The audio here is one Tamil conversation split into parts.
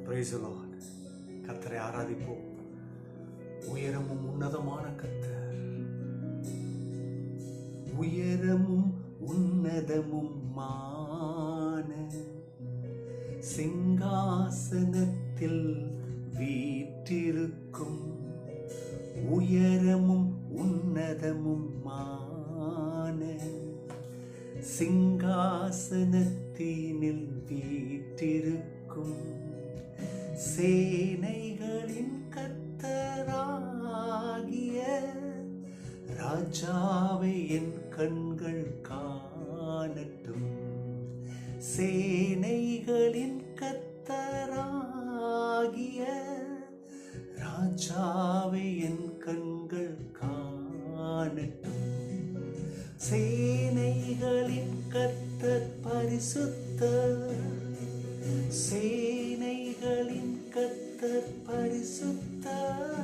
Praise the Lord. கர்த்தரை ஆராதிப்போம். உயரமும் உன்னதமான கர்த்தர், உயரமும் உன்னதமுமான சிங்காசனத்தில் வீற்றிருக்கும், உயரமும் உன்னதமுமான சிங்காசனத்தினில் வீற்றிருக்கும் சேனைகளின் கர்த்தராகிய ராஜாவை என் கண்கள் காணட்டும். சேனைகளின் கர்த்தராகிய ராஜாவை என் கண்கள் காணட்டும். சேனைகளின் கர்த்தர் பரிசுத்தர், சேனைகளின் கர்த்தர் பரிசுத்தர்,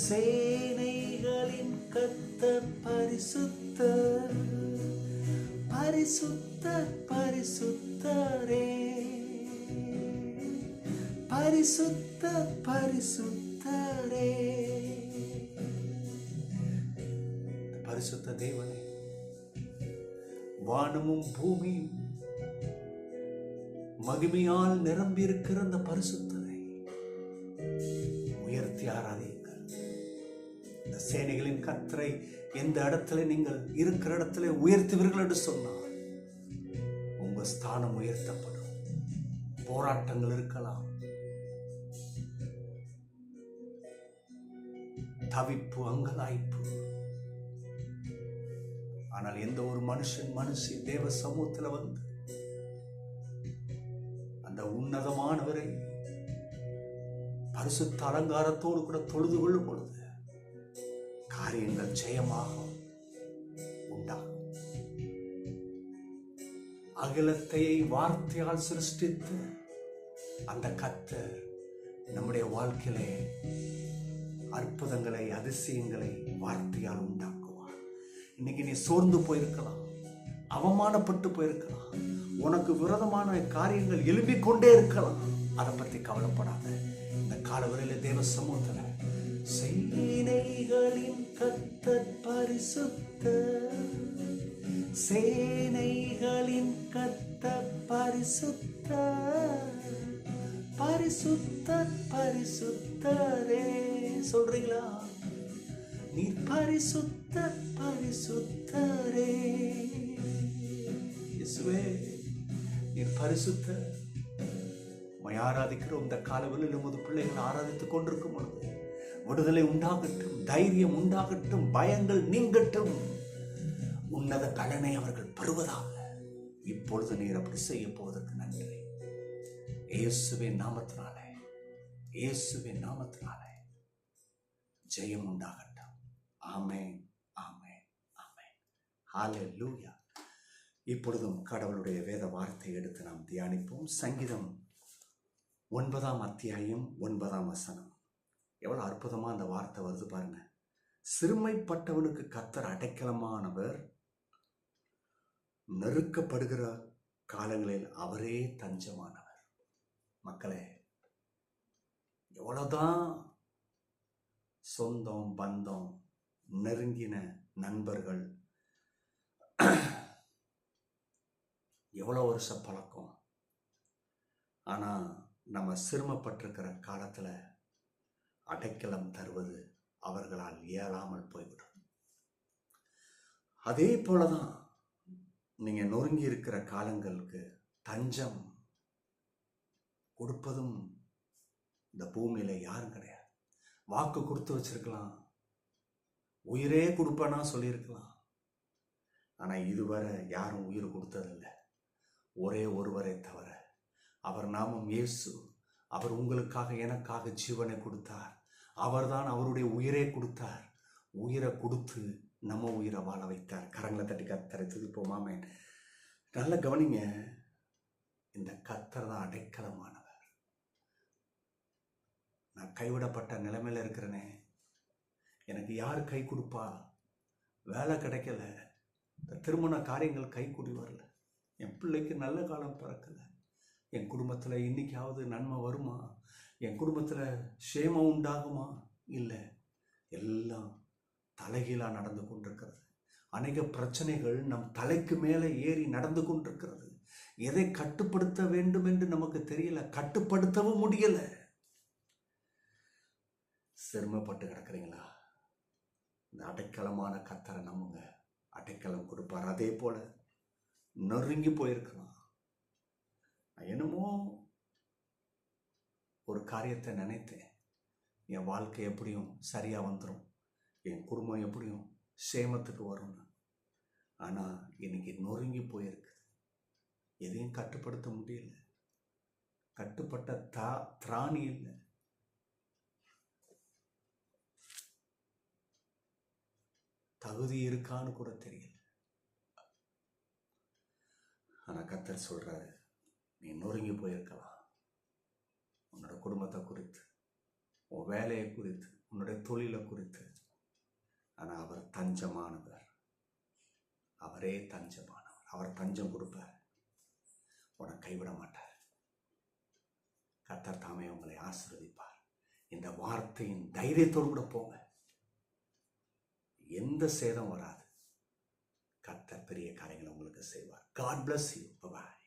சேனைகளின் கர்த்தர் பரிசுத்தர், பரிசுத்தர் பரிசுத்தரே, பரிசுத்தர் பரிசுத்தரே. பரிசுத்த தேவனே, வானமும் பூமியும் மகிமையால் நிரம்பி இருக்கிற அந்த பரிசுத்தரை உயர்த்தி ஆராதியுங்கள். இந்த சேனைகளின் கர்த்தரை எந்த இடத்துல நீங்கள் இருக்கிற இடத்துல உயர்த்துவீர்கள் என்று சொன்னால் உங்க ஸ்தானம் உயர்த்தப்படும். போராட்டங்கள் இருக்கலாம், தவிப்பு, அங்கலாய்ப்பு, ஆனால் எந்த ஒரு மனுஷி தேவ சமூகத்தில் வந்து அந்த உன்னதமானவரை பரிசுத்த அலங்காரத்தோடு கூட தொழுது கொள்ளும் பொழுது காரியங்கள் ஜெயமாக உண்டாகும். அகிலத்தை வார்த்தையால் சிருஷ்டித்து அந்த கர்த்தர் நம்முடைய வாழ்க்கையிலே அற்புதங்களை, அதிசயங்களை வார்த்தையால் உண்டாக்குவார். இன்னைக்கு நீ சோர்ந்து போயிருக்கலாம், அவமானப்பட்டு போயிருக்கலாம், உனக்கு விரோதமான காரியங்கள் எழும்பிக் கொண்டே இருக்கலாம். அதை பற்றி கவலைப்படாத. இந்த காலவரையில தேவ சமூகத்துல சேனைகளின் கர்த்தர் பரிசுத்தர், சேனைகளின் கர்த்தர் பரிசுத்தர், பரிசுத்தர் பரிசுத்தரே. சொல்றீங்களா? நீ பரிசுத்தர் பரிசுத்தரே. இயேசுவே, நீ பரிசுத்தர். ஆராதிக்கிறோம். இந்த காலவெளியில் உமது பிள்ளைகள் ஆராதித்துக் கொண்டிருக்கும் பொழுது விடுதலை உண்டாகட்டும், தைரியம் உண்டாகட்டும், பயங்கள் நீங்கட்டும், உன்னத பலனை அவர்கள் பெறுவதாக இப்பொழுது நீர் அப்படி செய்ய போவதற்கு நன்றி. இயேசுவின் நாமத்தினாலே, இயேசுவின் நாமத்தினாலே ஜெயம் உண்டாகட்டும். ஆமென், ஆமென், ஆமென். ஹல்லேலூயா. இப்பொழுதும் கடவுளுடைய வேத வார்த்தை எடுத்து நாம் தியானிப்போம். சங்கீதம் 9ஆம் அத்தியாயம் 9ஆம் வசனம். எவ்வளவு அற்புதமா அந்த வார்த்தை வருது பாருங்க. சிறுமைப்பட்டவனுக்கு கர்த்தர் அடைக்கலமானவர், நெருக்கப்படுகிற காலங்களில் அவரே தஞ்சமானவர். மக்களே, எவ்வளவுதான் சொந்தம், பந்தம், நெருங்கின நண்பர்கள், எவ்வளோ வருஷ பழக்கம், ஆனா நம்ம சிரமப்பட்டிருக்கிற காலத்துல அடைக்கலம் தருவது அவர்களால் இயலாமல் போய்விடும். அதே போலதான் நீங்க நொறுங்கி இருக்கிற காலங்களுக்கு தஞ்சம் கொடுப்பதும் இந்த பூமியில யாரும் கிடையாது. வாக்கு கொடுத்து வச்சிருக்கலாம், உயிரே கொடுப்பேனா சொல்லியிருக்கலாம், ஆனா இதுவரை யாரும் உயிர் கொடுத்ததில்லை. ஒரே ஒருவரை தவிர, அவர் நாமம் இயேசு. அவர் உங்களுக்காக எனக்காக ஜீவனை கொடுத்தார். அவர்தான் அவருடைய உயிரை கொடுத்தார். உயிரை கொடுத்து நம்ம உயிரை வாழ வைத்தார். கரங்களை தட்டி கர்த்தரை துதிப்போம். ஆமென். நல்ல கவனிங்க, இந்த கர்த்தர் தான் அடைக்கலமானவர். நான் கைவிடப்பட்ட நிலைமையில இருக்கிறேனே, எனக்கு யார் கை கொடுப்பா? வேலை கிடைக்கல, திருமண காரியங்கள் கைக்கூடி வரல, என் பிள்ளைக்கு நல்ல காலம் பிறக்கல, என் குடும்பத்தில் இன்னைக்காவது நன்மை வருமா? என் குடும்பத்தில் சேமம் உண்டாகுமா? இல்லை, எல்லாம் தலைகீழாக நடந்து கொண்டிருக்கிறது. அநேக பிரச்சனைகள் நம் தலைக்கு மேலே ஏறி நடந்து கொண்டிருக்கிறது. எதை கட்டுப்படுத்த வேண்டும் என்று நமக்கு தெரியல, கட்டுப்படுத்தவும் முடியல. சிரமப்பட்டு கிடக்குறீங்களா? இந்த அடைக்கலமான கர்த்தரை நம்புங்க, அடைக்கலம் கொடுப்பார். அதே போல நொறுங்கி போயிருக்கலாம். என்னமோ ஒரு காரியத்தை நினைத்தேன், என் வாழ்க்கை எப்படியும் சரியா வந்துடும், என் குடும்பம் எப்படியும் சேமத்துக்கு வரும்னு. ஆனா இன்னைக்கு நொறுங்கி போயிருக்கு. எதையும் கட்டுப்படுத்த முடியல. கட்டுப்பட்ட திராணி இல்லை. தகுதி இருக்கான்னு கூட தெரியல. ஆனா கர்த்தர் சொல்றாரு, நீ நொறுங்கி போயிருக்கலாம். உன்னோட குடும்பத்தை குறித்து, உன் வேலையை குறித்து, உன்னுடைய தொழிலை குறித்து. ஆனா அவர் தஞ்சமானவர். அவரே தஞ்சமானவர். அவர் தஞ்சம் கொடுப்பார், உனக்கு கைவிட மாட்டார். கர்த்தர் தாமே உங்களை ஆசீர்வதிப்பார். இந்த வார்த்தையின் தைரியத்தோடு கூட போங்க. எந்த சேதம் வராது. கர்த்தர் பெரிய காரியங்களை உங்களுக்கு செய்வார். God bless you. Bye bye.